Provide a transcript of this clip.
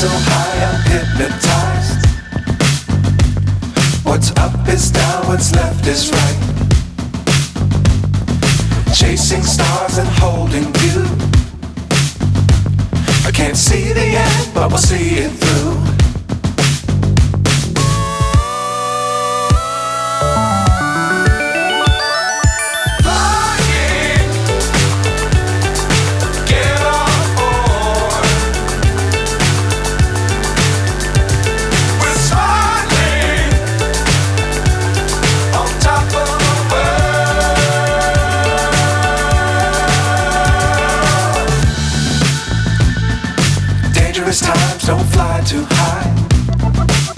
so high I'm hypnotized. What's up is down, what's left is right. Chasing stars and holding you. I can't see the end, but we'll see it through. Times don't fly too high.